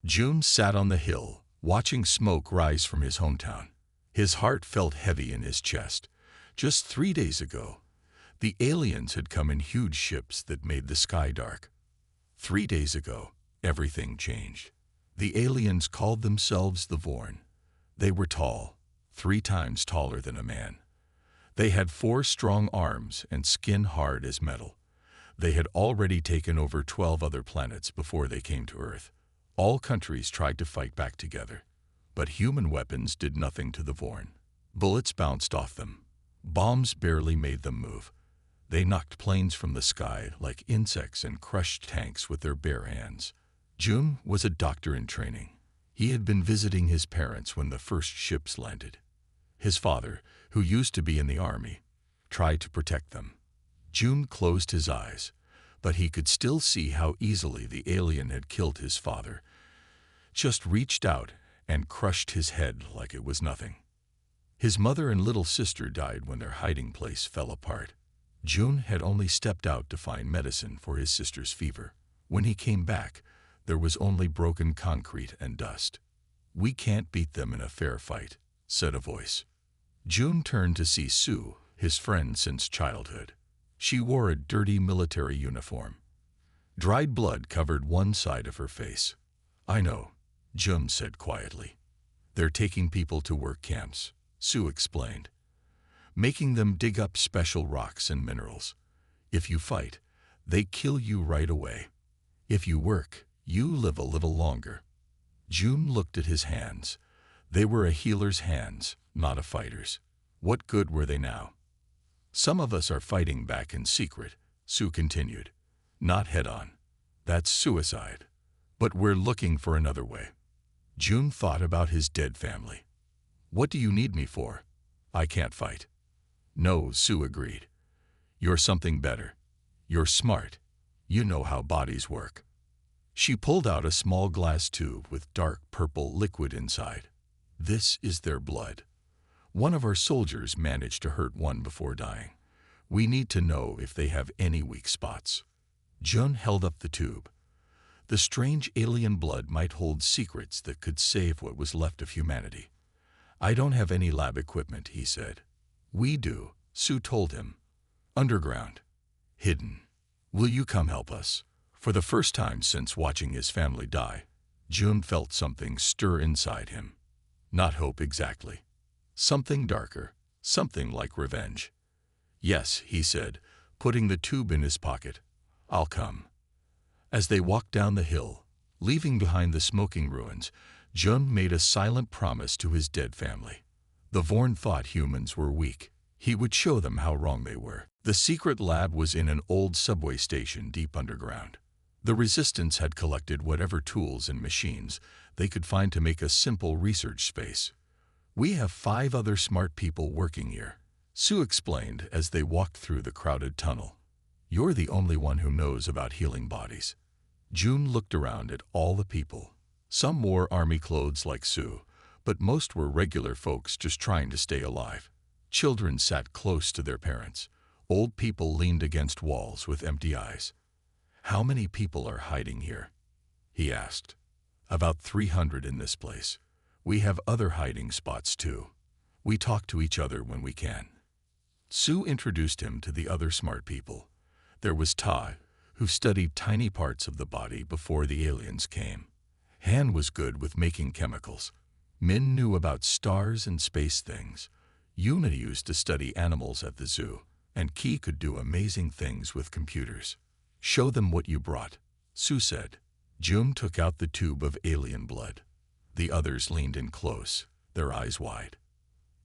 June sat on the hill, watching smoke rise from his hometown. His heart felt heavy in his chest. Just 3 days ago, the aliens had come in huge ships that made the sky dark. 3 days ago, everything changed. The aliens called themselves the Vorn. They were tall, 3 times taller than a man. They had 4 strong arms and skin hard as metal. They had already taken over 12 other planets before they came to Earth. All countries tried to fight back together, but human weapons did nothing to the Vorn. Bullets bounced off them. Bombs barely made them move. They knocked planes from the sky like insects and crushed tanks with their bare hands. June was a doctor in training. He had been visiting his parents when the first ships landed. His father, who used to be in the army, tried to protect them. June closed his eyes, but he could still see how easily the alien had killed his father. Just reached out and crushed his head like it was nothing. His mother and little sister died when their hiding place fell apart. June had only stepped out to find medicine for his sister's fever. When he came back, there was only broken concrete and dust. "We can't beat them in a fair fight," said a voice. June turned to see Sue, his friend since childhood. She wore a dirty military uniform. Dried blood covered one side of her face. "I know," June said quietly. "They're taking people to work camps," Sue explained, "making them dig up special rocks and minerals. If you fight, they kill you right away. If you work, you live a little longer." June looked at his hands. They were a healer's hands, not a fighter's. What good were they now? "Some of us are fighting back in secret," Sue continued. "Not head-on. That's suicide. But we're looking for another way." June thought about his dead family. "What do you need me for? I can't fight." "No," Sue agreed. "You're something better. You're smart. You know how bodies work." She pulled out a small glass tube with dark purple liquid inside. "This is their blood. One of our soldiers managed to hurt one before dying. We need to know if they have any weak spots." June held up the tube. The strange alien blood might hold secrets that could save what was left of humanity. "I don't have any lab equipment," he said. "We do," Sue told him. "Underground. Hidden. Will you come help us?" For the first time since watching his family die, June felt something stir inside him. Not hope exactly. Something darker, something like revenge. "Yes," he said, putting the tube in his pocket. "I'll come." As they walked down the hill, leaving behind the smoking ruins, June made a silent promise to his dead family. The Vorn thought humans were weak. He would show them how wrong they were. The secret lab was in an old subway station deep underground. The Resistance had collected whatever tools and machines they could find to make a simple research space. "We have 5 other smart people working here," Sue explained as they walked through the crowded tunnel. "You're the only one who knows about healing bodies." June looked around at all the people. Some wore army clothes like Sue, but most were regular folks just trying to stay alive. Children sat close to their parents. Old people leaned against walls with empty eyes. "How many people are hiding here?" he asked. "About 300 in this place. We have other hiding spots too. We talk to each other when we can." Sue introduced him to the other smart people. There was Ta, who studied tiny parts of the body before the aliens came. Han was good with making chemicals. Min knew about stars and space things. Yuna used to study animals at the zoo, and Ki could do amazing things with computers. "Show them what you brought," Sue said. June took out the tube of alien blood. The others leaned in close, their eyes wide.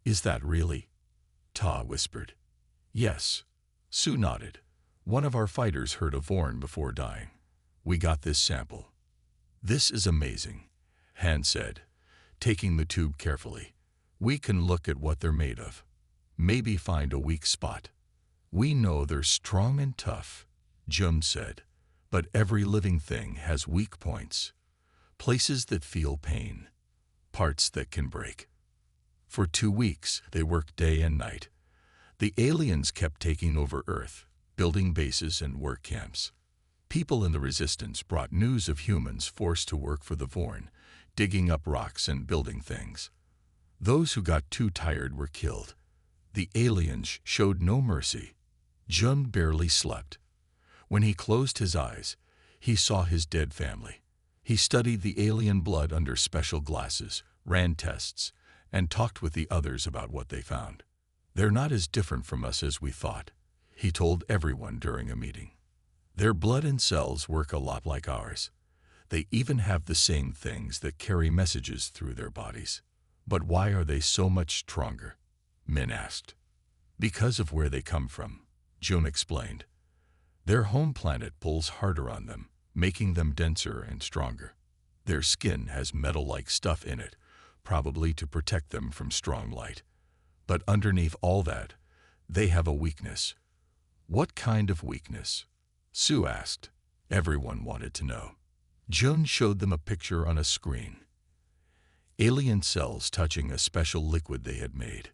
"Is that really?" Ta whispered. "Yes." Sue nodded. "One of our fighters heard a Vorn before dying. We got this sample." "This is amazing," Han said, taking the tube carefully. "We can look at what they're made of. Maybe find a weak spot." "We know they're strong and tough," June said, "but every living thing has weak points. Places that feel pain. Parts that can break." For 2 weeks, they worked day and night. The aliens kept taking over Earth, building bases and work camps. People in the resistance brought news of humans forced to work for the Vorn, digging up rocks and building things. Those who got too tired were killed. The aliens showed no mercy. Jun barely slept. When he closed his eyes, he saw his dead family. He studied the alien blood under special glasses, ran tests, and talked with the others about what they found. "They're not as different from us as we thought," he told everyone during a meeting. "Their blood and cells work a lot like ours. They even have the same things that carry messages through their bodies. But why are they so much stronger?" Min asked. "Because of where they come from," Jun explained. "Their home planet pulls harder on them, making them denser and stronger. Their skin has metal-like stuff in it, probably to protect them from strong light. But underneath all that, they have a weakness." "What kind of weakness?" Sue asked. Everyone wanted to know. Jun showed them a picture on a screen. Alien cells touching a special liquid they had made.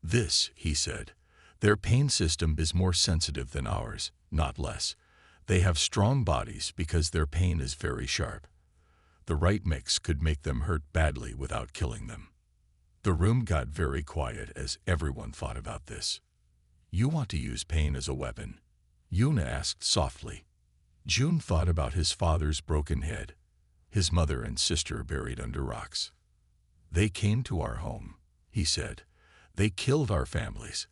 "This," he said, "their pain system is more sensitive than ours, not less. They have strong bodies because their pain is very sharp. The right mix could make them hurt badly without killing them." The room got very quiet as everyone thought about this. "You want to use pain as a weapon?" Yuna asked softly. Jun thought about his father's broken head, his mother and sister buried under rocks. "They came to our home," he said. "They killed our families.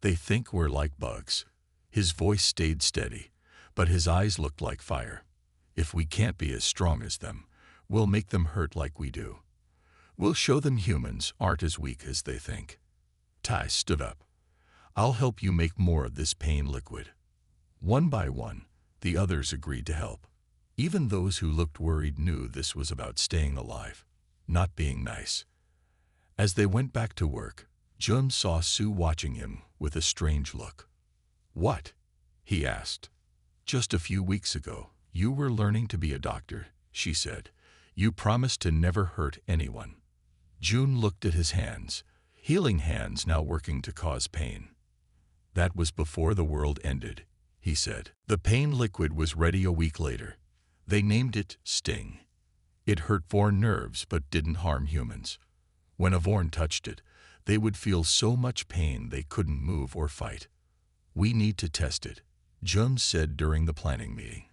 They think we're like bugs." His voice stayed steady, but his eyes looked like fire. "If we can't be as strong as them, we'll make them hurt like we do. We'll show them humans aren't as weak as they think." Tai stood up. "I'll help you make more of this pain liquid." One by one, the others agreed to help. Even those who looked worried knew this was about staying alive, not being nice. As they went back to work, Jun saw Sue watching him with a strange look. "What?" he asked. "Just a few weeks ago, you were learning to be a doctor," she said. "You promised to never hurt anyone." Jun looked at his hands, healing hands now working to cause pain. "That was before the world ended," he said. The pain liquid was ready a week later. They named it Sting. It hurt Vorn nerves but didn't harm humans. When a Vorn touched it, they would feel so much pain they couldn't move or fight. "We need to test it," Jun said during the planning meeting.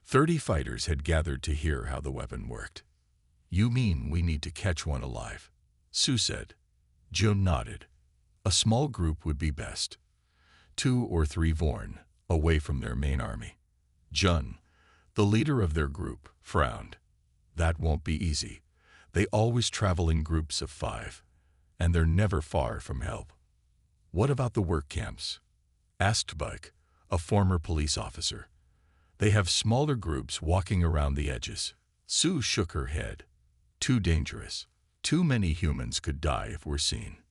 30 fighters had gathered to hear how the weapon worked. "You mean we need to catch one alive?" Sue said. Jun nodded. "A small group would be best. 2 or 3 Vorn, away from their main army." Jun, the leader of their group, frowned. "That won't be easy. They always travel in groups of 5, and they're never far from help." "What about the work camps?" asked Buck, a former police officer. "They have smaller groups walking around the edges." Sue shook her head. "Too dangerous. Too many humans could die if we're seen."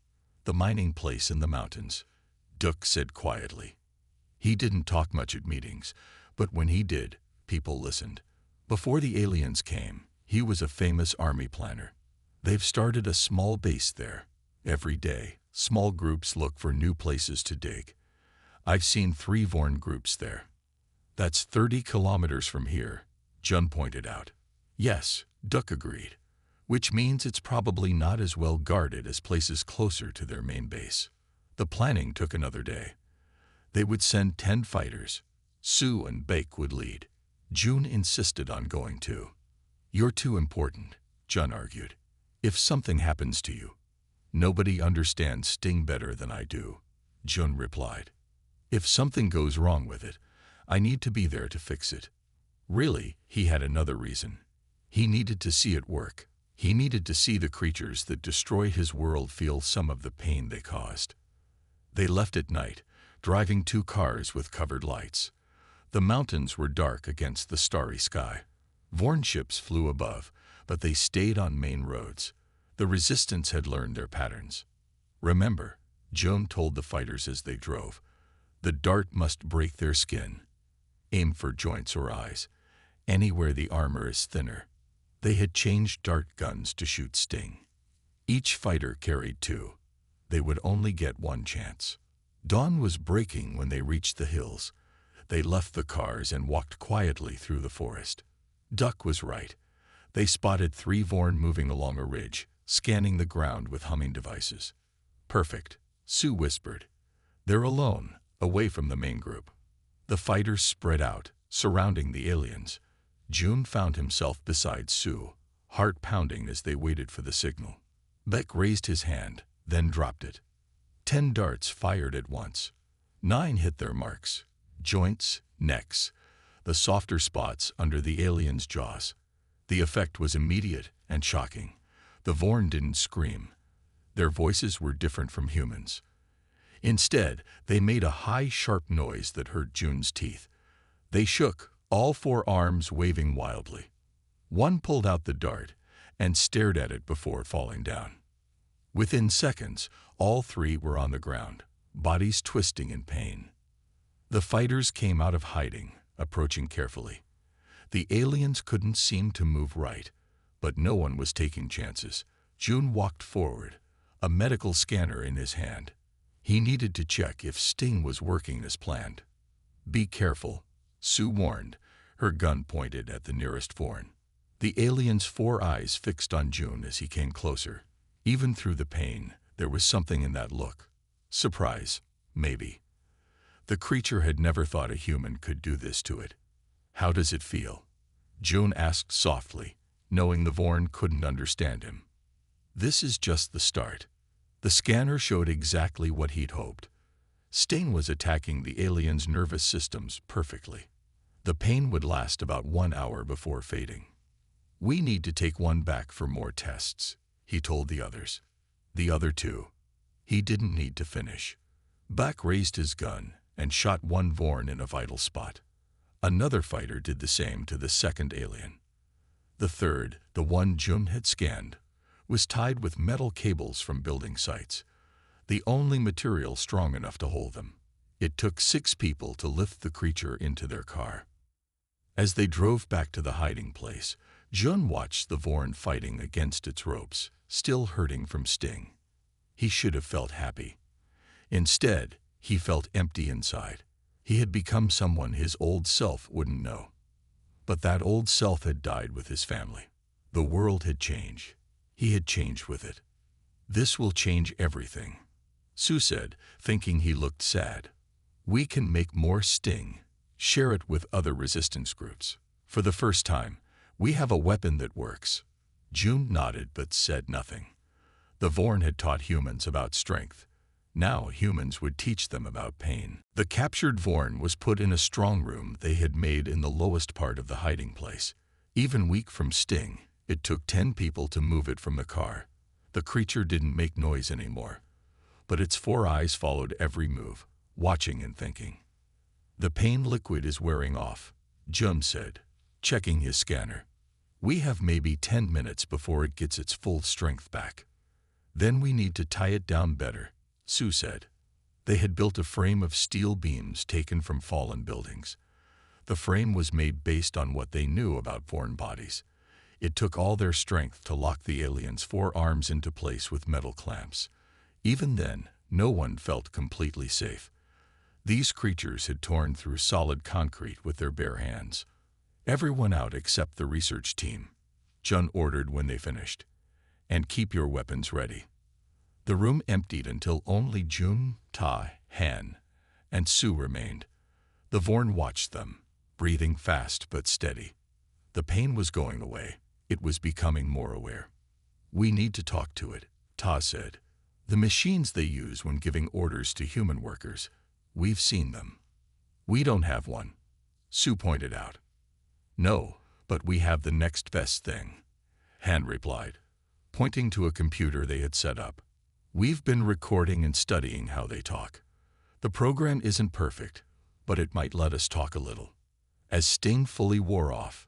"The mining place in the mountains," Duck said quietly. He didn't talk much at meetings, but when he did, people listened. Before the aliens came, he was a famous army planner. They've started a small base there. Every day, small groups look for new places to dig. I've seen 3 Vorn groups there. "That's 30 kilometers from here," Jun pointed out. "Yes," Duck agreed, "which means it's probably not as well guarded as places closer to their main base." The planning took another day. They would send 10 fighters. Sue and Bake would lead. Jun insisted on going too. "You're too important," Jun argued. "If something happens to you." "Nobody understands Sting better than I do," Jun replied. "If something goes wrong with it, I need to be there to fix it." Really, he had another reason. He needed to see it work. He needed to see the creatures that destroy his world feel some of the pain they caused. They left at night, driving 2 cars with covered lights. The mountains were dark against the starry sky. Vorn ships flew above, but they stayed on main roads. The resistance had learned their patterns. "Remember," Jun told the fighters as they drove, "the dart must break their skin. Aim for joints or eyes, anywhere the armor is thinner." They had changed dart guns to shoot Sting. Each fighter carried 2. They would only get 1 chance. Dawn was breaking when they reached the hills. They left the cars and walked quietly through the forest. Duck was right. They spotted 3 Vorn moving along a ridge, scanning the ground with humming devices. Perfect, Sue whispered. They're alone, away from the main group. The fighters spread out, surrounding the aliens. June found himself beside Sue, heart pounding as they waited for the signal. Beck raised his hand, then dropped it. 10 darts fired at once. 9 hit their marks: joints, necks, the softer spots under the aliens' jaws. The effect was immediate and shocking. The Vorn didn't scream. Their voices were different from humans. Instead, they made a high, sharp noise that hurt June's teeth. They shook, all 4 arms waving wildly. One pulled out the dart and stared at it before falling down. Within seconds, all 3 were on the ground, bodies twisting in pain. The fighters came out of hiding, approaching carefully. The aliens couldn't seem to move right, but no one was taking chances. June walked forward, a medical scanner in his hand. He needed to check if Sting was working as planned. Be careful, Sue warned, her gun pointed at the nearest Vorn. The alien's 4 eyes fixed on June as he came closer. Even through the pain, there was something in that look. Surprise, maybe. The creature had never thought a human could do this to it. How does it feel? June asked softly, knowing the Vorn couldn't understand him. This is just the start. The scanner showed exactly what he'd hoped. Sting was attacking the aliens' nervous systems perfectly. The pain would last about 1 hour before fading. We need to take one back for more tests, he told the others. The other 2. He didn't need to finish. Beck raised his gun and shot 1 Vorn in a vital spot. Another fighter did the same to the second alien. The third, the one June had scanned, was tied with metal cables from building sites, the only material strong enough to hold them. It took 6 people to lift the creature into their car. As they drove back to the hiding place, Jun watched the Vorn fighting against its ropes, still hurting from Sting. He should have felt happy. Instead, he felt empty inside. He had become someone his old self wouldn't know. But that old self had died with his family. The world had changed. He had changed with it. This will change everything, Sue said, thinking he looked sad. We can make more Sting, share it with other resistance groups. For the first time, we have a weapon that works. June nodded but said nothing. The Vorn had taught humans about strength. Now humans would teach them about pain. The captured Vorn was put in a strong room they had made in the lowest part of the hiding place. Even weak from Sting, it took 10 people to move it from the car. The creature didn't make noise anymore, but its 4 eyes followed every move, watching and thinking. The pain liquid is wearing off, Jun said, checking his scanner. We have maybe 10 minutes before it gets its full strength back. Then we need to tie it down better, Sue said. They had built a frame of steel beams taken from fallen buildings. The frame was made based on what they knew about foreign bodies. It took all their strength to lock the aliens' 4 arms into place with metal clamps. Even then, no one felt completely safe. These creatures had torn through solid concrete with their bare hands. Everyone out except the research team, Jun ordered when they finished. And keep your weapons ready. The room emptied until only Jun, Ta, Han, and Sue remained. The Vorn watched them, breathing fast but steady. The pain was going away. It was becoming more aware. We need to talk to it, Ta said. The machines they use when giving orders to human workers, we've seen them. We don't have one, Sue pointed out. No, but we have the next best thing, Han replied, pointing to a computer they had set up. We've been recording and studying how they talk. The program isn't perfect, but it might let us talk a little. As Sting fully wore off,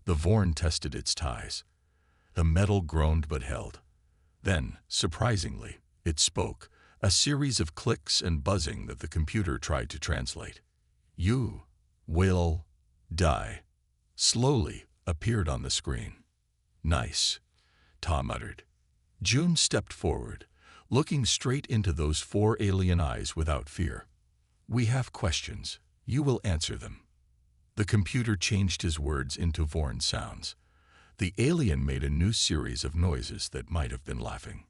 the Vorn tested its ties. The metal groaned but held. Then, surprisingly, it spoke, a series of clicks and buzzing that the computer tried to translate. You will die. Slowly appeared on the screen. Nice, Ta muttered. June stepped forward, looking straight into those 4 alien eyes without fear. We have questions, You will answer them. The computer changed his words into Vorn sounds. The alien made a new series of noises that might have been laughing.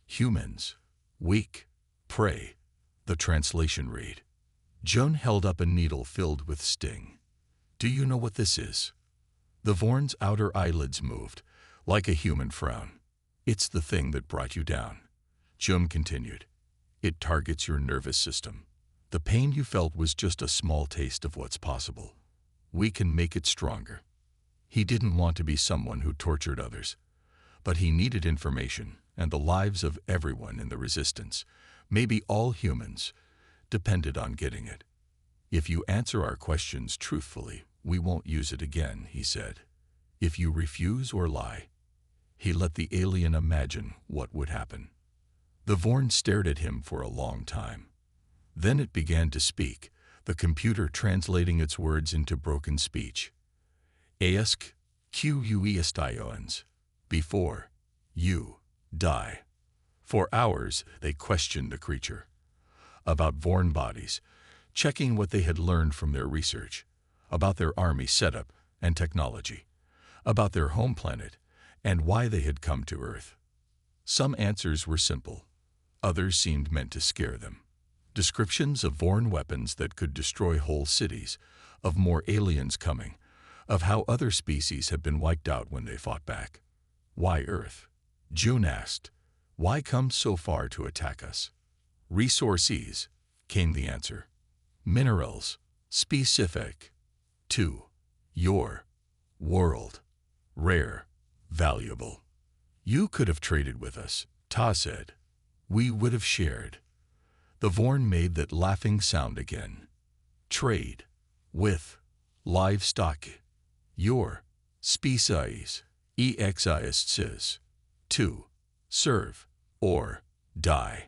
Humans, weak, prey, the translation read. Jun held up a needle filled with sting. Do you know what this is? The Vorn's outer eyelids moved, like a human frown. It's the thing that brought you down. Jun continued. It targets your nervous system. The pain you felt was just a small taste of what's possible. We can make it stronger. He didn't want to be someone who tortured others, but he needed information and the lives of everyone in the resistance, maybe all humans, depended on getting it. If you answer our questions truthfully, we won't use it again, he said. If you refuse or lie, he let the alien imagine what would happen. The Vorn stared at him for a long time. Then it began to speak, the computer translating its words into broken speech. Ask questions before you die. For hours, they questioned the creature about Vorn bodies, checking what they had learned from their research, about their army setup and technology, about their home planet, and why they had come to Earth. Some answers were simple. Others seemed meant to scare them. Descriptions of Vorn weapons that could destroy whole cities, of more aliens coming, of how other species had been wiped out when they fought back. Why Earth? Jun asked. Why come so far to attack us? Resources, came the answer. Minerals, specific to your world. Rare, valuable. You could have traded with us, Ta said. We would have shared. The Vorn made that laughing sound again. Trade with livestock. Your species exists to serve or die.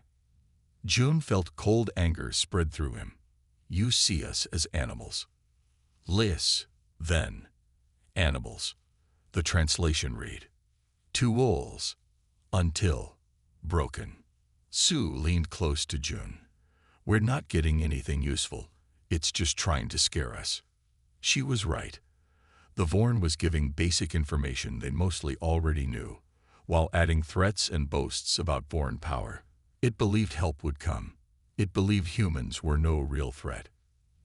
Jun felt cold anger spread through him. You see us as animals. Less than animals. The translation read. Tools until broken. Sue leaned close to Jun. We're not getting anything useful. It's just trying to scare us. She was right. The Vorn was giving basic information they mostly already knew, while adding threats and boasts about Vorn power. It believed help would come. It believed humans were no real threat.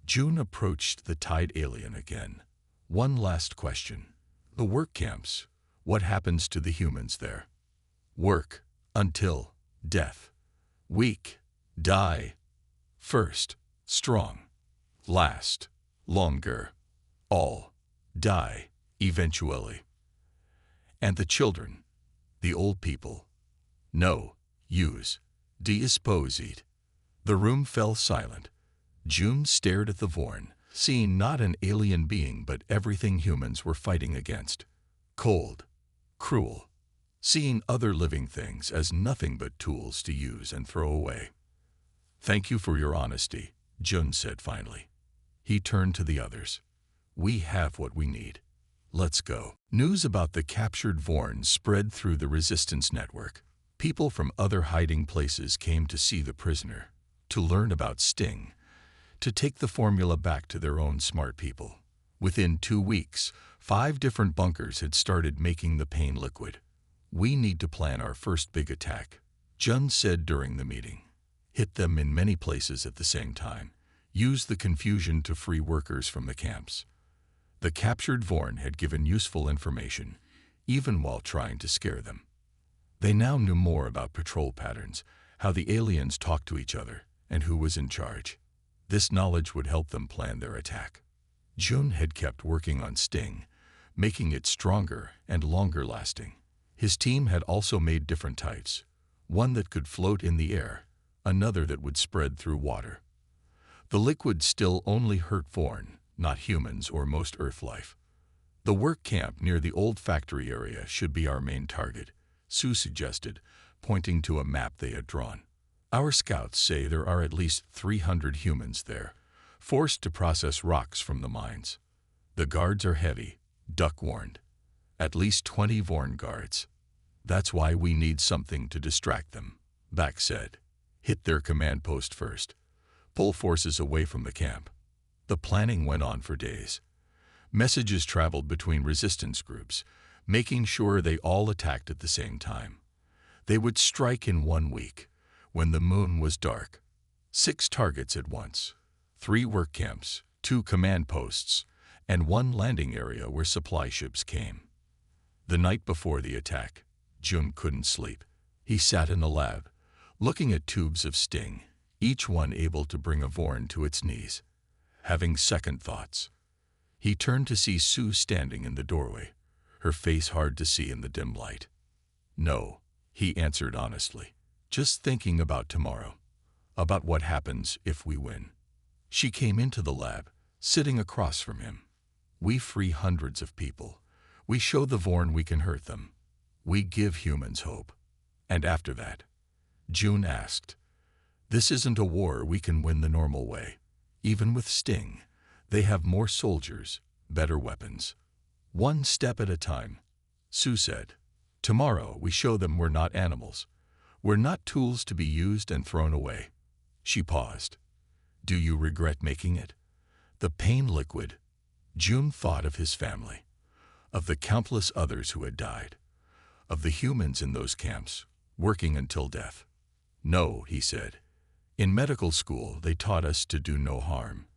Jun approached the tied alien again. One last question. The work camps. What happens to the humans there? Work until death. Weak, die. First, strong. Last, longer. All die eventually. And the children, the old people. No, use, disposed. The room fell silent. Jun stared at the Vorn, seeing not an alien being but everything humans were fighting against. Cold, cruel, seeing other living things as nothing but tools to use and throw away. Thank you for your honesty, Jun said finally. He turned to the others. We have what we need. Let's go. News about the captured Vorn spread through the resistance network. People from other hiding places came to see the prisoner, to learn about Sting, to take the formula back to their own smart people. Within 2 weeks, 5 different bunkers had started making the pain liquid. We need to plan our first big attack, Jun said during the meeting. Hit them in many places at the same time. Use the confusion to free workers from the camps. The captured Vorn had given useful information, even while trying to scare them. They now knew more about patrol patterns, how the aliens talked to each other, and who was in charge. This knowledge would help them plan their attack. Jun had kept working on Sting, making it stronger and longer lasting. His team had also made different types, one that could float in the air, another that would spread through water. The liquid still only hurt Vorn, not humans or most Earth life. The work camp near the old factory area should be our main target, Sue suggested, pointing to a map they had drawn. Our scouts say there are at least 300 humans there, forced to process rocks from the mines. The guards are heavy, Duck warned. At least 20 Vorn guards. That's why we need something to distract them, Back said. Hit their command post first. Pull forces away from the camp. The planning went on for days. Messages traveled between resistance groups, making sure they all attacked at the same time. They would strike in 1 week, when the moon was dark. 6 targets at once, 3 work camps, 2 command posts, and 1 landing area where supply ships came. The night before the attack, Jun couldn't sleep. He sat in the lab, looking at tubes of sting, each one able to bring a Vorn to its knees. Having second thoughts, he turned to see Sue standing in the doorway, her face hard to see in the dim light. "No," he answered honestly, "just thinking about tomorrow, about what happens if we win." She came into the lab, sitting across from him. "We free hundreds of people. We show the Vorn we can hurt them. We give humans hope. And after that?" June asked. "This isn't a war we can win the normal way. Even with Sting, they have more soldiers, better weapons. One step at a time," Sue said. "Tomorrow we show them we're not animals. We're not tools to be used and thrown away." She paused. "Do you regret making it?" The pain liquid. June thought of his family, of the countless others who had died, of the humans in those camps, working until death. "No," he said. "In medical school they taught us to do no harm.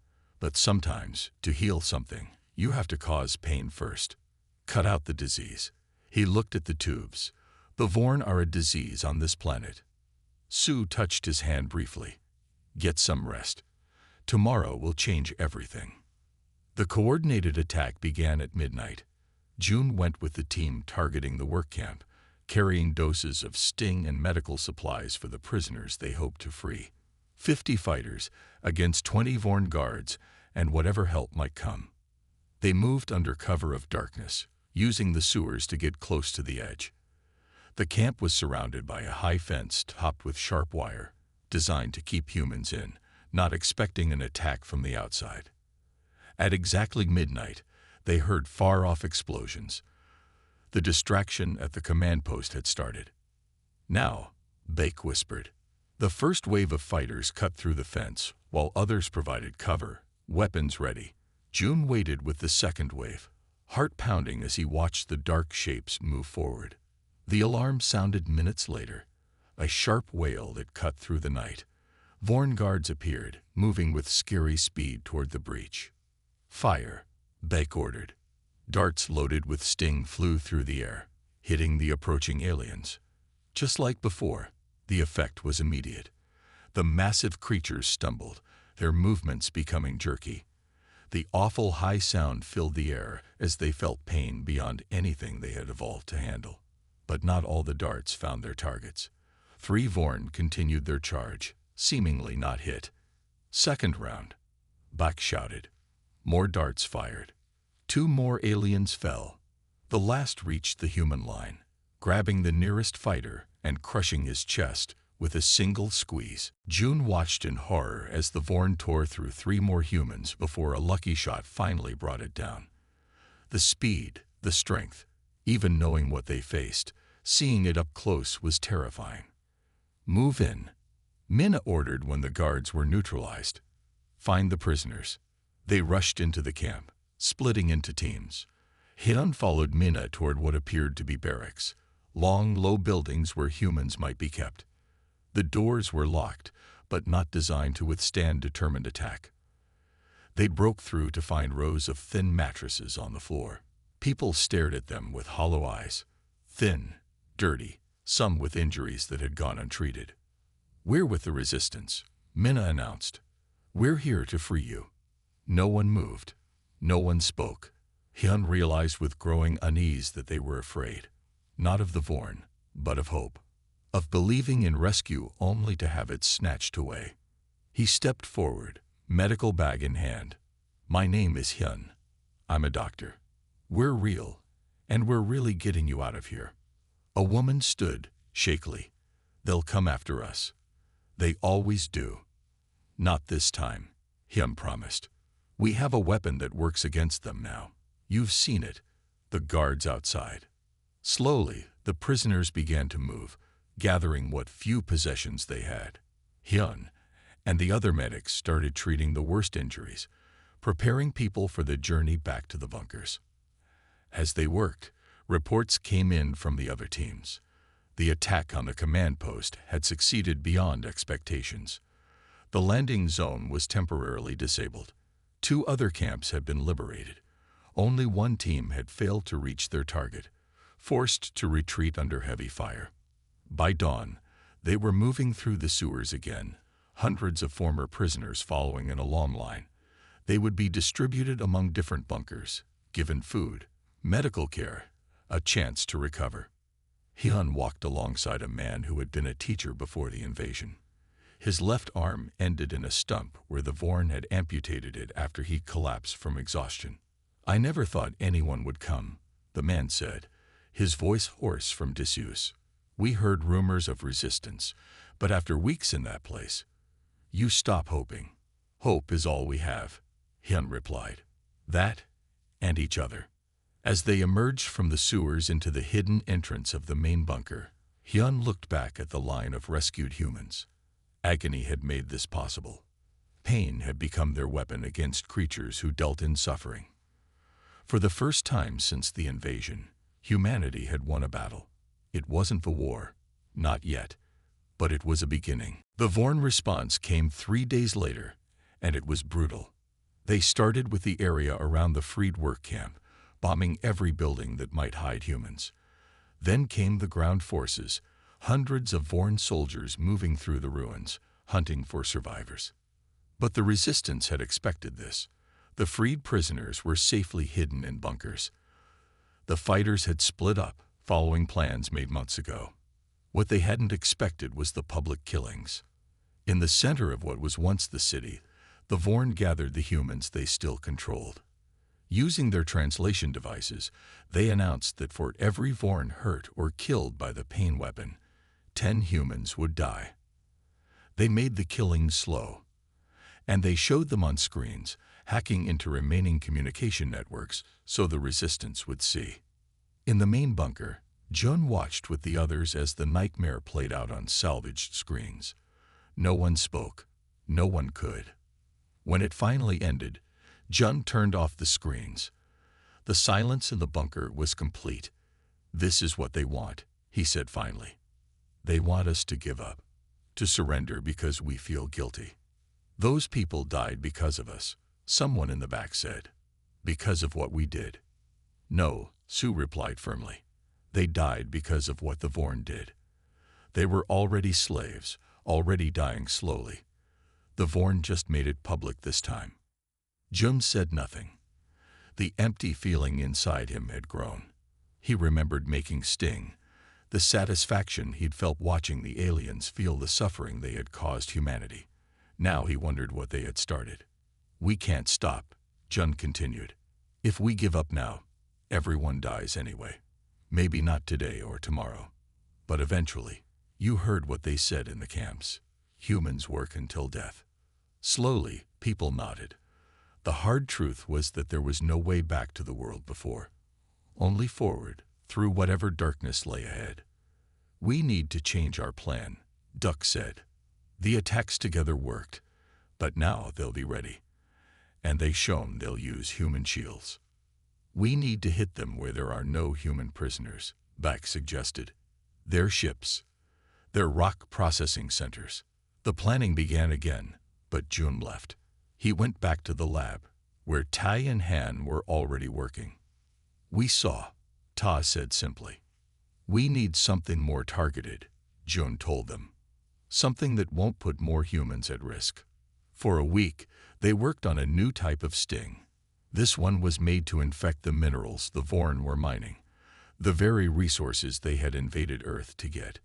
But sometimes, to heal something, you have to cause pain first. Cut out the disease." He looked at the tubes. "The Vorn are a disease on this planet." Sue touched his hand briefly. "Get some rest. Tomorrow will change everything." The coordinated attack began at midnight. June went with the team targeting the work camp, carrying doses of Sting and medical supplies for the prisoners they hoped to free. 50 fighters against 20 Vorn guards and whatever help might come. They moved under cover of darkness, using the sewers to get close to the edge. The camp was surrounded by a high fence topped with sharp wire, designed to keep humans in, not expecting an attack from the outside. At exactly midnight, they heard far-off explosions. The distraction at the command post had started. "Now," Bake whispered. The first wave of fighters cut through the fence, while others provided cover, weapons ready. June waited with the second wave, heart pounding as he watched the dark shapes move forward. The alarm sounded minutes later, a sharp wail that cut through the night. Vorn guards appeared, moving with scary speed toward the breach. "Fire," Bake ordered. Darts loaded with Sting flew through the air, hitting the approaching aliens. Just like before, the effect was immediate. The massive creatures stumbled, their movements becoming jerky. The awful high sound filled the air as they felt pain beyond anything they had evolved to handle. But not all the darts found their targets. 3 Vorn continued their charge, seemingly not hit. "Second round," Bak shouted. More darts fired. 2 more aliens fell. The last reached the human line, grabbing the nearest fighter and crushing his chest with a single squeeze. June watched in horror as the Vorn tore through 3 more humans before a lucky shot finally brought it down. The speed, the strength, even knowing what they faced, seeing it up close was terrifying. "Move in," Minna ordered when the guards were neutralized. "Find the prisoners." They rushed into the camp, splitting into teams. Hyun followed Minna toward what appeared to be barracks, long, low buildings where humans might be kept. The doors were locked, but not designed to withstand determined attack. They broke through to find rows of thin mattresses on the floor. People stared at them with hollow eyes, thin, dirty, some with injuries that had gone untreated. "We're with the resistance," Minna announced. "We're here to free you." No one moved. No one spoke. Hyun realized with growing unease that they were afraid, not of the Vorn, but of hope, of believing in rescue only to have it snatched away. He stepped forward, medical bag in hand. "My name is Hyun. I'm a doctor. We're real, and we're really getting you out of here." A woman stood, shakily. "They'll come after us. They always do." "Not this time," Hyun promised. "We have a weapon that works against them now. You've seen it, the guards outside." Slowly, the prisoners began to move, gathering what few possessions they had. Hyun and the other medics started treating the worst injuries, preparing people for the journey back to the bunkers. As they worked, reports came in from the other teams. The attack on the command post had succeeded beyond expectations. The landing zone was temporarily disabled. 2 other camps had been liberated. Only one team had failed to reach their target, forced to retreat under heavy fire. By dawn, they were moving through the sewers again, hundreds of former prisoners following in a long line. They would be distributed among different bunkers, given food, medical care, a chance to recover. Hyun walked alongside a man who had been a teacher before the invasion. His left arm ended in a stump where the Vorn had amputated it after he collapsed from exhaustion. "I never thought anyone would come," the man said, his voice hoarse from disuse. "We heard rumors of resistance, but after weeks in that place, you stop hoping." "Hope is all we have," Hyun replied. "That and each other." As they emerged from the sewers into the hidden entrance of the main bunker, Hyun looked back at the line of rescued humans. Agony had made this possible. Pain had become their weapon against creatures who dealt in suffering. For the first time since the invasion, humanity had won a battle. It wasn't the war, not yet, but it was a beginning. The Vorn response came 3 days later, and it was brutal. They started with the area around the freed work camp, bombing every building that might hide humans. Then came the ground forces, hundreds of Vorn soldiers moving through the ruins, hunting for survivors. But the resistance had expected this. The freed prisoners were safely hidden in bunkers. The fighters had split up, following plans made months ago. What they hadn't expected was the public killings. In the center of what was once the city, the Vorn gathered the humans they still controlled. Using their translation devices, they announced that for every Vorn hurt or killed by the pain weapon, 10 humans would die. They made the killings slow, and they showed them on screens, hacking into remaining communication networks so the resistance would see. In the main bunker, Jun watched with the others as the nightmare played out on salvaged screens. No one spoke. No one could. When it finally ended, Jun turned off the screens. The silence in the bunker was complete. "This is what they want," he said finally. "They want us to give up, to surrender because we feel guilty. Those people died because of us," someone in the back said. "Because of what we did." "No," Sue replied firmly. "They died because of what the Vorn did. They were already slaves, already dying slowly. The Vorn just made it public this time." Jun said nothing. The empty feeling inside him had grown. He remembered making Sting, the satisfaction he'd felt watching the aliens feel the suffering they had caused humanity. Now he wondered what they had started. "We can't stop," Jun continued. "If we give up now, everyone dies anyway. Maybe not today or tomorrow, but eventually. You heard what they said in the camps. Humans work until death." Slowly, people nodded. The hard truth was that there was no way back to the world before. Only forward, through whatever darkness lay ahead. "We need to change our plan," Duck said. "The attacks together worked, but now they'll be ready. And they've shown they'll use human shields. We need to hit them where there are no human prisoners," Back suggested. "Their ships, their rock processing centers." The planning began again, but Jun left. He went back to the lab, where Tai and Han were already working. "We saw," Ta said simply. "We need something more targeted," Jun told them. "Something that won't put more humans at risk." For a week, they worked on a new type of sting. This one was made to infect the minerals the Vorn were mining, the very resources they had invaded Earth to get.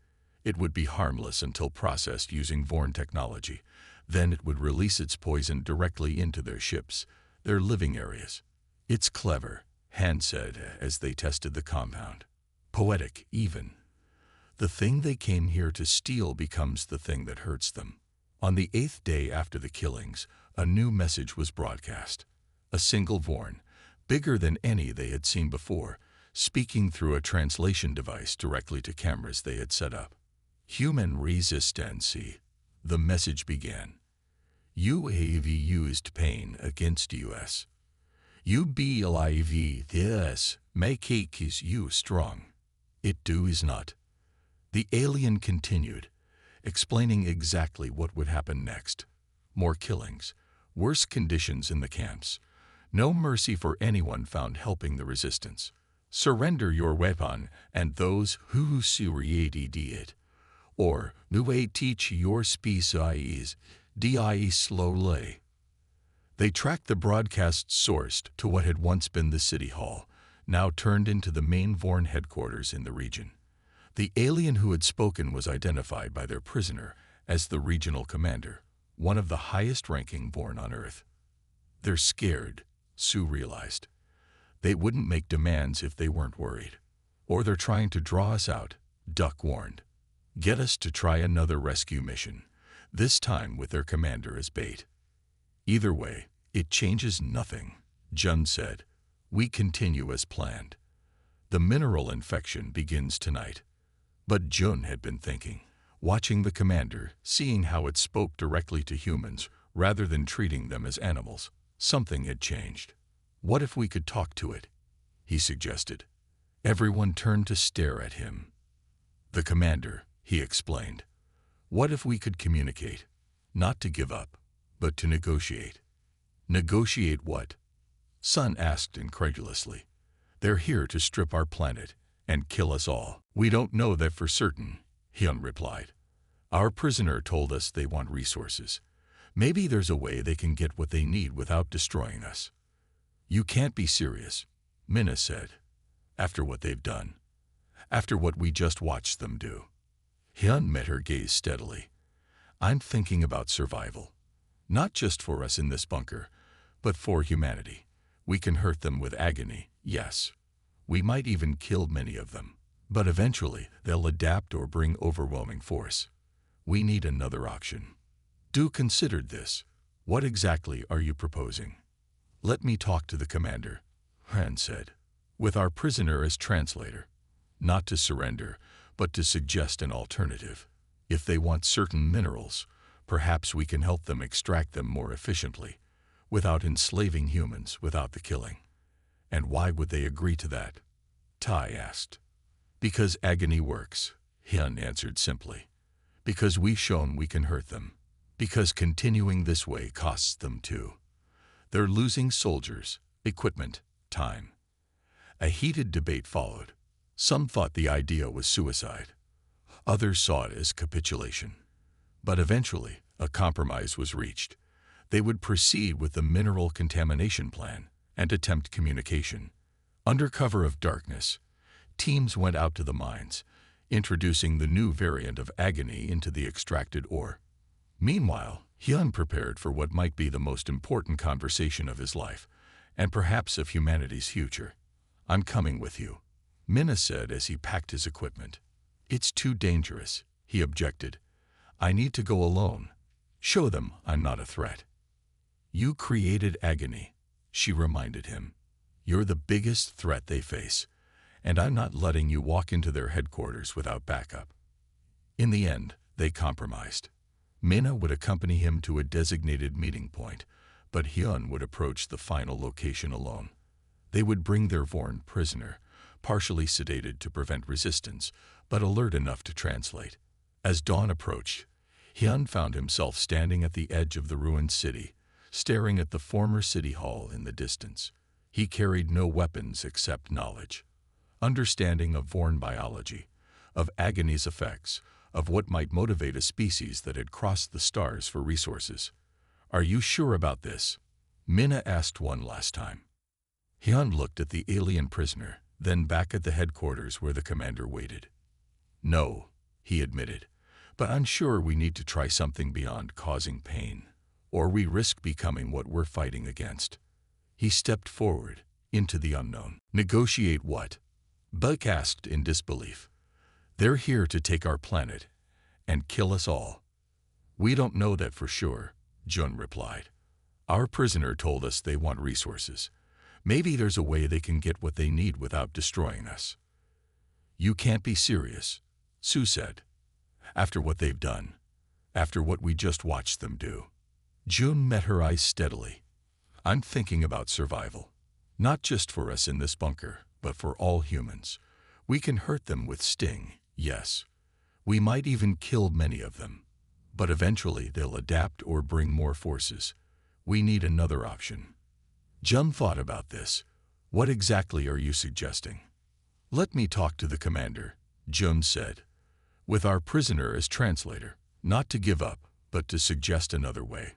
It would be harmless until processed using Vorn technology. Then it would release its poison directly into their ships, their living areas. "It's clever," Han said as they tested the compound. "Poetic, even. The thing they came here to steal becomes the thing that hurts them." On the 8th day after the killings, a new message was broadcast. A single Vorn, bigger than any they had seen before, speaking through a translation device directly to cameras they had set up. "Human resistance," the message began. UAV used pain against US. You believe this make you strong. It do is not. The alien continued, explaining exactly what would happen next. More killings, worse conditions in the camps, no mercy for anyone found helping the resistance. Surrender your weapon and those who created it, or new teach your species, die slowly. They tracked the broadcast sourced to what had once been the city hall, now turned into the main Vorn headquarters in the region. The alien who had spoken was identified by their prisoner as the regional commander, one of the highest-ranking Vorn on Earth. They're scared, Sue realized. They wouldn't make demands if they weren't worried. Or they're trying to draw us out, Duck warned. Get us to try another rescue mission, this time with their commander as bait. Either way, it changes nothing, Jun said. We continue as planned. The mineral infection begins tonight. But Jun had been thinking, watching the commander, seeing how it spoke directly to humans rather than treating them as animals. Something had changed. What if we could talk to it? He suggested. Everyone turned to stare at him. The commander, he explained. What if we could communicate? Not to give up, but to negotiate. Negotiate what? Sun asked incredulously. They're here to strip our planet and kill us all. We don't know that for certain, Hyun replied. Our prisoner told us they want resources. Maybe there's a way they can get what they need without destroying us. You can't be serious, Minna said. After what they've done. After what we just watched them do. Hyun met her gaze steadily. I'm thinking about survival. Not just for us in this bunker, but for humanity. We can hurt them with agony, yes. We might even kill many of them. But eventually, they'll adapt or bring overwhelming force. We need another option. Do consider this. What exactly are you proposing? Let me talk to the commander, Han said, with our prisoner as translator. Not to surrender, but to suggest an alternative. If they want certain minerals, perhaps we can help them extract them more efficiently, without enslaving humans, without the killing. And why would they agree to that? Tai asked. Because agony works, Hyun answered simply. Because we've shown we can hurt them. Because continuing this way costs them too. They're losing soldiers, equipment, time. A heated debate followed. Some thought the idea was suicide. Others saw it as capitulation. But eventually, a compromise was reached. They would proceed with the mineral contamination plan and attempt communication. Under cover of darkness, teams went out to the mines, introducing the new variant of agony into the extracted ore. Meanwhile, Hyun prepared for what might be the most important conversation of his life, and perhaps of humanity's future. I'm coming with you, Minna said as he packed his equipment. It's too dangerous, he objected. I need to go alone. Show them I'm not a threat. You created agony, she reminded him. You're the biggest threat they face, and I'm not letting you walk into their headquarters without backup. In the end, they compromised. Minna would accompany him to a designated meeting point, but Hyun would approach the final location alone. They would bring their Vorn prisoner, partially sedated to prevent resistance, but alert enough to translate. As dawn approached, Hyun found himself standing at the edge of the ruined city, staring at the former city hall in the distance. He carried no weapons except knowledge, understanding of Vorn biology, of agony's effects, of what might motivate a species that had crossed the stars for resources. Are you sure about this? Minna asked one last time. Hyun looked at the alien prisoner, then back at the headquarters where the commander waited. No, he admitted, but I'm sure we need to try something beyond causing pain, or we risk becoming what we're fighting against. He stepped forward, into the unknown. Negotiate what? Buck asked in disbelief. They're here to take our planet and kill us all. We don't know that for sure, Jun replied. Our prisoner told us they want resources. Maybe there's a way they can get what they need without destroying us. You can't be serious, Sue said. After what they've done. After what we just watched them do. June met her eyes steadily. I'm thinking about survival. Not just for us in this bunker, but for all humans. We can hurt them with sting, yes. We might even kill many of them. But eventually they'll adapt or bring more forces. We need another option. Jun thought about this. What exactly are you suggesting? Let me talk to the commander, Jun said, with our prisoner as translator, not to give up, but to suggest another way.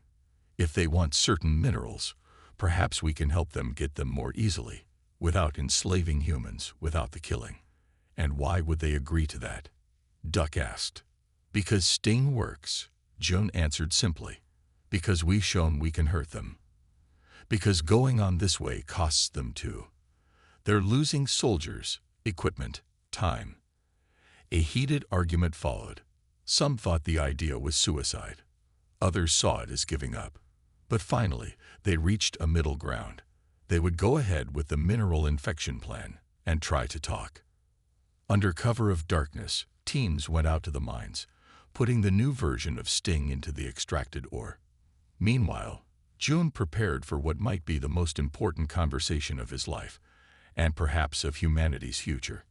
If they want certain minerals, perhaps we can help them get them more easily, without enslaving humans, without the killing. And why would they agree to that? Duck asked. Because sting works, Jun answered simply. Because we've shown we can hurt them. Because going on this way costs them too. They're losing soldiers, equipment, time. A heated argument followed. Some thought the idea was suicide. Others saw it as giving up. But finally, they reached a middle ground. They would go ahead with the mineral infection plan and try to talk. Under cover of darkness, teams went out to the mines, putting the new version of sting into the extracted ore. Meanwhile, Jun prepared for what might be the most important conversation of his life, and perhaps of humanity's future.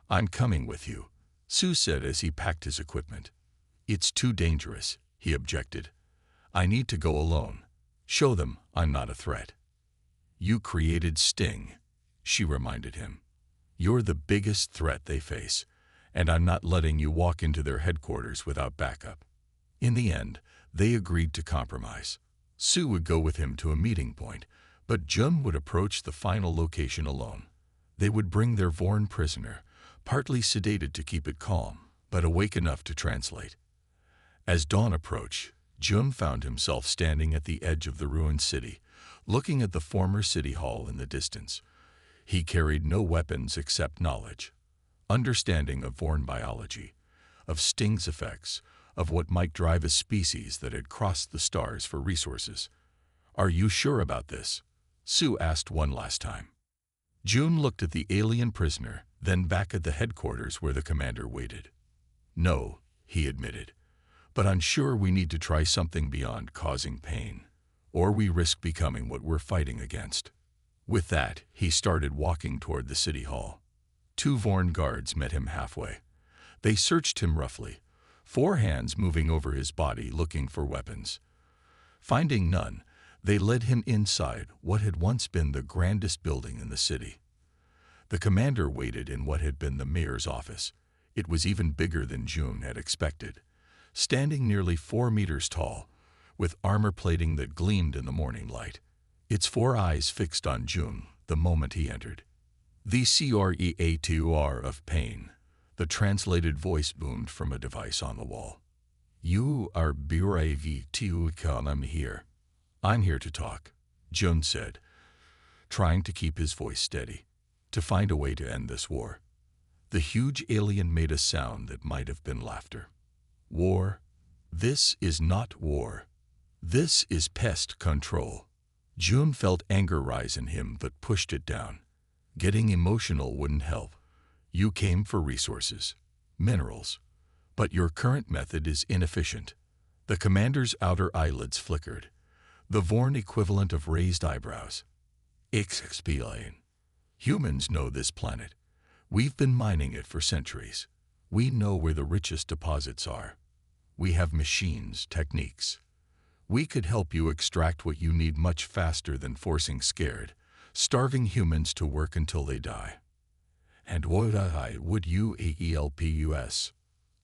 I'm coming with you, Su said as he packed his equipment. It's too dangerous, he objected. I need to go alone. Show them I'm not a threat. You created sting, she reminded him. You're the biggest threat they face, and I'm not letting you walk into their headquarters without backup. In the end, they agreed to compromise. Su would go with him to a meeting point, but Jun would approach the final location alone. They would bring their Vorn prisoner, partly sedated to keep it calm, but awake enough to translate. As dawn approached, Jun found himself standing at the edge of the ruined city, looking at the former city hall in the distance. He carried no weapons except knowledge, understanding of Vorn biology, of sting's effects, of what might drive a species that had crossed the stars for resources. Are you sure about this? Su asked one last time. Jun looked at the alien prisoner, then back at the headquarters where the commander waited. No, he admitted, but I'm sure we need to try something beyond causing pain, or we risk becoming what we're fighting against. With that, he started walking toward the city hall. 2 Vorn guards met him halfway. They searched him roughly, 4 hands moving over his body looking for weapons. Finding none, they led him inside what had once been the grandest building in the city. The commander waited in what had been the mayor's office. It was even bigger than Jun had expected, standing nearly 4 meters tall, with armor plating that gleamed in the morning light. Its 4 eyes fixed on Jun the moment he entered. The creator of pain, the translated voice boomed from a device on the wall. You are brave to come here. I'm here to talk, Jun said, trying to keep his voice steady, to find a way to end this war. The huge alien made a sound that might have been laughter. War? This is not war. This is pest control. Jun felt anger rise in him but pushed it down. Getting emotional wouldn't help. You came for resources, minerals, but your current method is inefficient. The commander's outer eyelids flickered, the Vorn equivalent of raised eyebrows. Explain. Humans know this planet. We've been mining it for centuries. We know where the richest deposits are. We have machines, techniques. We could help you extract what you need much faster than forcing scared, starving humans to work until they die. And what would you help us?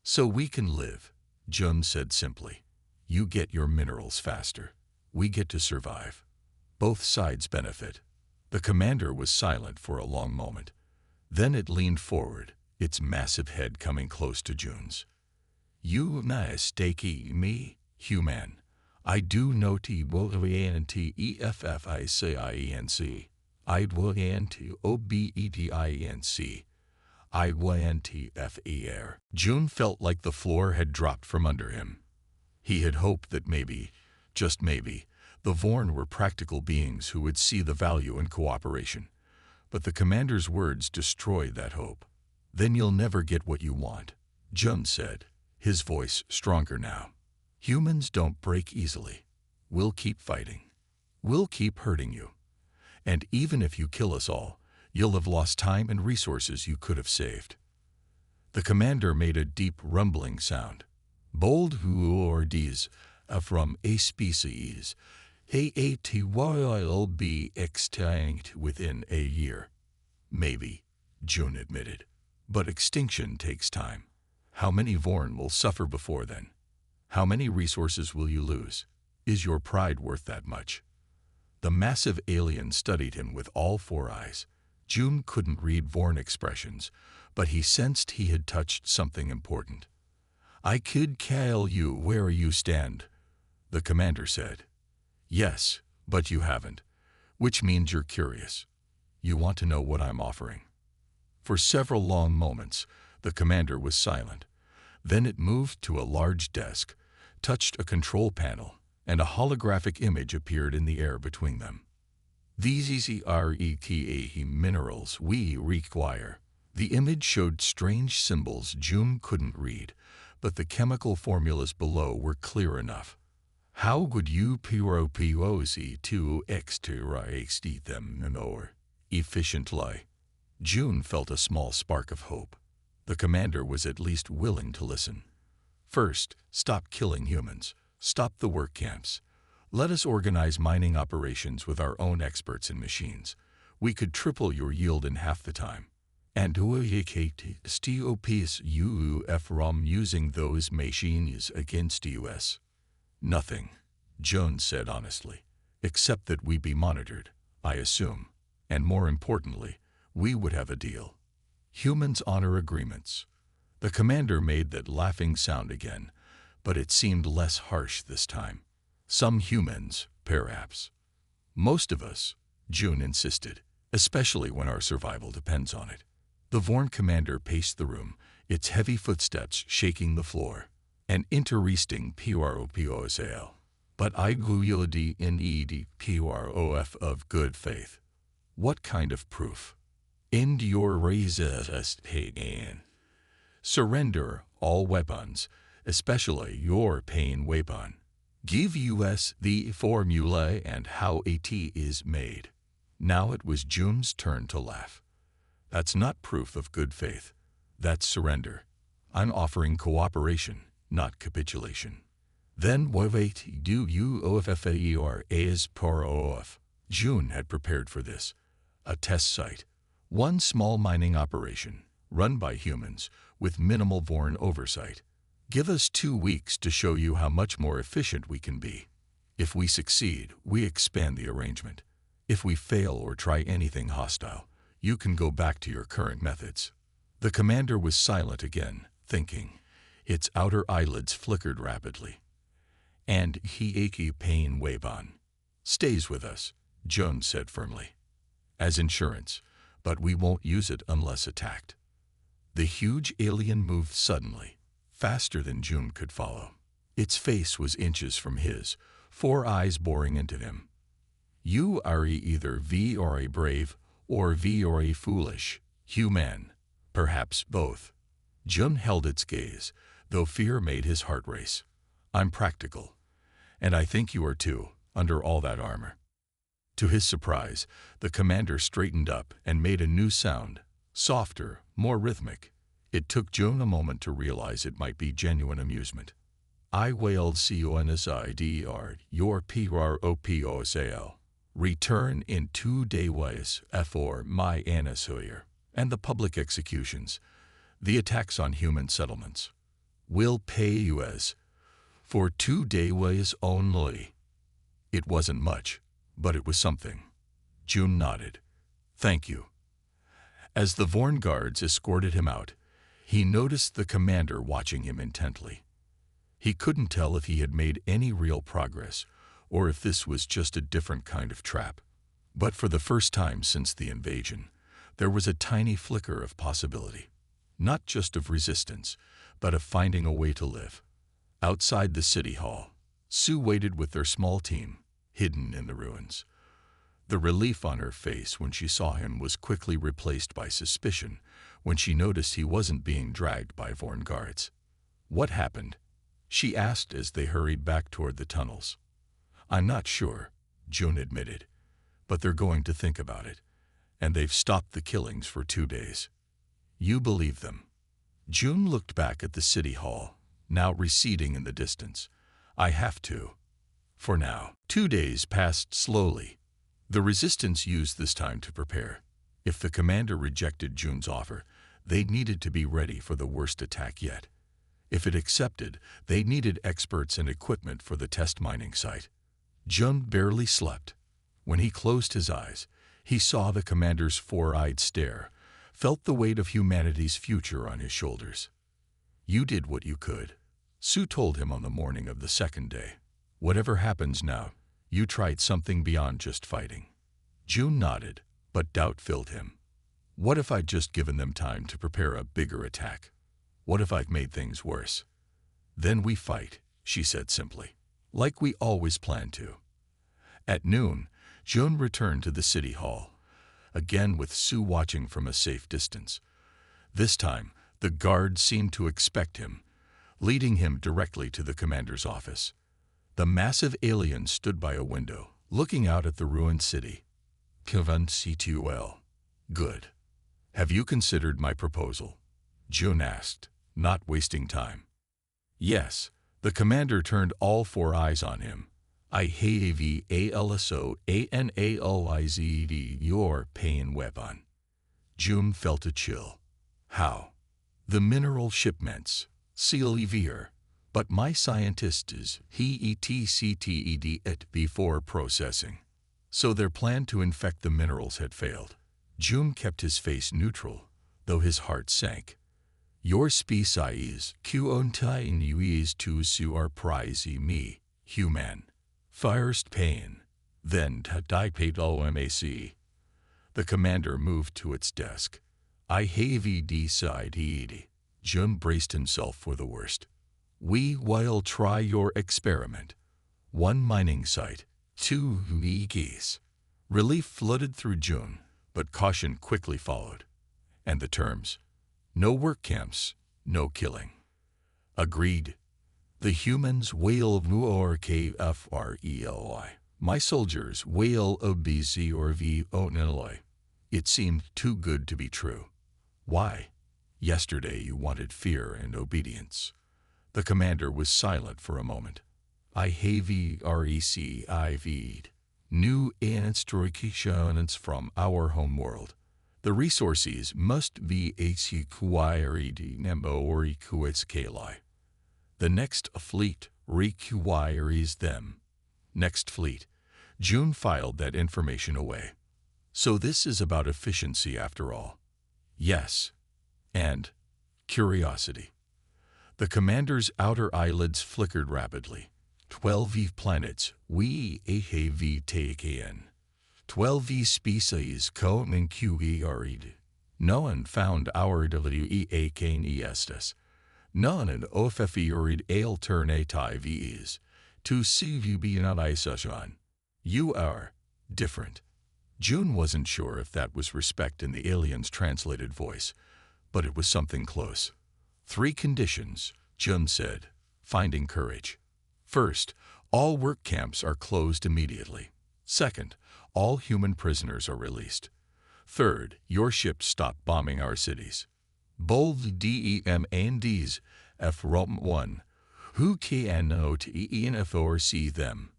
So we can live, Jun said simply. You get your minerals faster. We get to survive. Both sides benefit. The commander was silent for a long moment. Then it leaned forward, its massive head coming close to Jun's. You mistake me, human. I do know THFY Science. IDWANTOBEDINC. IWANTFER. Jun felt like the floor had dropped from under him. He had hoped that maybe, just maybe, the Vorn were practical beings who would see the value in cooperation. But the commander's words destroyed that hope. Then you'll never get what you want, Jun said, his voice stronger now. Humans don't break easily. We'll keep fighting. We'll keep hurting you. And even if you kill us all, you'll have lost time and resources you could have saved." The commander made a deep rumbling sound. "Bold hordes from a species, HFY will be extinct within a year." "Maybe," June admitted. "But extinction takes time. How many Vorn will suffer before then? How many resources will you lose? Is your pride worth that much?" The massive alien studied him with all four eyes. June couldn't read Vorn expressions, but he sensed he had touched something important. "I could kill you where you stand," the commander said. "Yes, but you haven't, which means you're curious. You want to know what I'm offering." For several long moments, the commander was silent. Then it moved to a large desk, touched a control panel, and a holographic image appeared in the air between them. "These are minerals we require." The image showed strange symbols June couldn't read, but the chemical formulas below were clear enough. "How would you propose to extract them more efficiently?" June felt a small spark of hope. The commander was at least willing to listen. "First, stop killing humans. Stop the work camps. Let us organize mining operations with our own experts and machines. We could triple your yield in half the time. And stops you from using those machines against us?" "Nothing," Jones said honestly, "except that we be monitored, I assume. And more importantly, we would have a deal. Humans honor agreements." The commander made that laughing sound again, but it seemed less harsh this time. "Some humans, perhaps. Most of us," June insisted, "especially when our survival depends on it." The Vorn commander paced the room, its heavy footsteps shaking the floor. "An interesting proposal. But I need proof of good faith." "What kind of proof?" "End your resistance. Surrender all weapons, especially your pain weapon. Give us the formula and how it is made." Now it was June's turn to laugh. "That's not proof of good faith. That's surrender. I'm offering cooperation, not capitulation." "Then wait, do you offer as proof?" June had prepared for this. A test site. One small mining operation, run by humans, with minimal Vorn oversight. "Give us 2 weeks to show you how much more efficient we can be. If we succeed, we expand the arrangement. If we fail or try anything hostile, you can go back to your current methods." The commander was silent again, thinking. Its outer eyelids flickered rapidly. "And Hieki Pain Weiban stays with us," Jones said firmly. "As insurance, but we won't use it unless attacked." The huge alien moved suddenly, faster than June could follow. Its face was inches from his, 4 eyes boring into him. "You are either very brave or very foolish, human. Perhaps both." June held its gaze, though fear made his heart race. "I'm practical. And I think you are too, under all that armor." To his surprise, the commander straightened up and made a new sound, softer, more rhythmic. It took June a moment to realize it might be genuine amusement. "I will see you inside your proposal. Return in 2 days for my answer, and the public executions, the attacks on human settlements. We'll pay you as for 2 days only." It wasn't much, but it was something. June nodded. "Thank you." As the Vorn guards escorted him out, he noticed the commander watching him intently. He couldn't tell if he had made any real progress, or if this was just a different kind of trap. But for the first time since the invasion, there was a tiny flicker of possibility. Not just of resistance, but of finding a way to live. Outside the city hall, Sue waited with their small team, hidden in the ruins. The relief on her face when she saw him was quickly replaced by suspicion when she noticed he wasn't being dragged by Vorn guards. "What happened?" she asked as they hurried back toward the tunnels. I'm not sure, June admitted, but they're going to think about it, and they've stopped the killings for 2 days. You believe them? June looked back at the city hall, now receding in the distance. I have to. For now. 2 days passed slowly. The resistance used this time to prepare. If the commander rejected June's offer, they needed to be ready for the worst attack yet. If it accepted, they needed experts and equipment for the test mining site. June barely slept. When he closed his eyes, he saw the commander's four-eyed stare, felt the weight of humanity's future on his shoulders. You did what you could, Sue told him on the morning of the second day. Whatever happens now, you tried something beyond just fighting. June nodded, but doubt filled him. What if I'd just given them time to prepare a bigger attack? What if I've made things worse? Then we fight, she said simply, like we always planned to. At noon, June returned to the city hall, again with Sue watching from a safe distance. This time, the guard seemed to expect him, leading him directly to the commander's office. The massive alien stood by a window, looking out at the ruined city. Kevin C2L. Good. Have you considered my proposal? June asked, not wasting time. Yes, the commander turned all four eyes on him. I have ALSO ANALIZD your pain weapon. June felt a chill. How? The mineral shipments, Silvier. But my scientist is HETCTED it before processing. So their plan to infect the minerals had failed. June kept his face neutral, though his heart sank. Your species continues to surprise me, human. First pain, then dipate. The commander moved to its desk. I have decided. June braced himself for the worst. We will try your experiment. 1 mining site, 2 geese. Relief flooded through June, but caution quickly followed. And the terms. No work camps, no killing. Agreed. The humans will KFRELI. My soldiers will obese or VONLI. It seemed too good to be true. Why? Yesterday you wanted fear and obedience. The commander was silent for a moment. I have RECIV'd. New instructions from our home world. The resources must be acquired or equiscali. The next fleet requires them. Next fleet. June filed that information away. So this is about efficiency after all. Yes. And curiosity. The commander's outer eyelids flickered rapidly. 12 planets we have taken. 12 species co-incubated. No one found our WEAKNESTS. None an offered alternatives to CVB. You are different. June wasn't sure if that was respect in the alien's translated voice, but it was something close. 3 conditions, June said, finding courage. First, all work camps are closed immediately. Second, all human prisoners are released. Third, your ships stop bombing our cities. Bold DEM and Ds, F-1, who cannot ENF see them.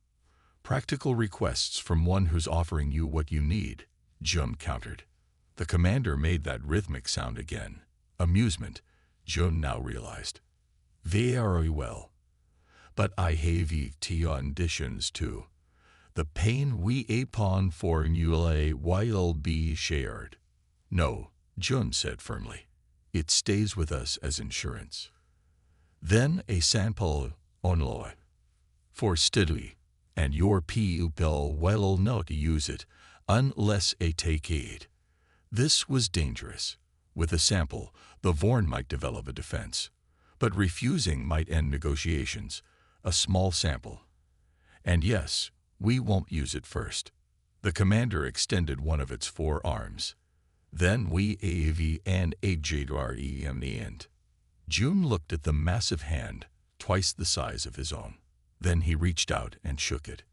Practical requests from one who's offering you what you need, June countered. The commander made that rhythmic sound again. Amusement, June now realized. Very well. But I have conditions too. The pain we upon formulae will be shared. No, June said firmly. It stays with us as insurance. Then a sample only. For study, and your pupil will not use it unless a take it. This was dangerous. With a sample, the Vorn might develop a defense, but refusing might end negotiations. A small sample. And yes, we won't use it first. The commander extended one of its 4 arms. Then we AV and AJRE in the end. June looked at the massive hand, twice the size of his own. Then he reached out and shook it.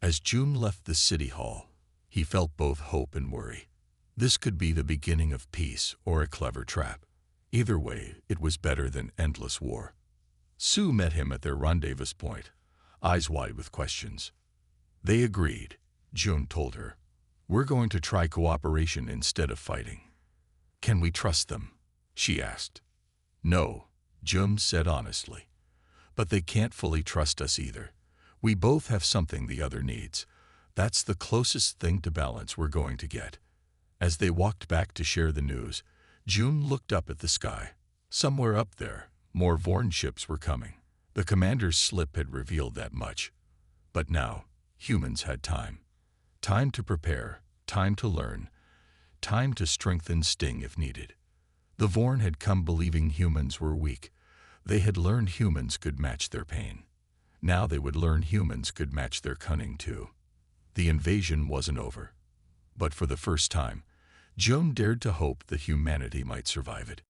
As June left the city hall, he felt both hope and worry. This could be the beginning of peace or a clever trap. Either way, it was better than endless war. Sue met him at their rendezvous point, eyes wide with questions. They agreed, June told her. We're going to try cooperation instead of fighting. Can we trust them? She asked. No, June said honestly. But they can't fully trust us either. We both have something the other needs. That's the closest thing to balance we're going to get. As they walked back to share the news, June looked up at the sky. Somewhere up there, more Vorn ships were coming. The commander's slip had revealed that much. But now, humans had time. Time to prepare, time to learn, time to strengthen Sting if needed. The Vorn had come believing humans were weak. They had learned humans could match their pain. Now they would learn humans could match their cunning too. The invasion wasn't over. But for the first time, June dared to hope that humanity might survive it.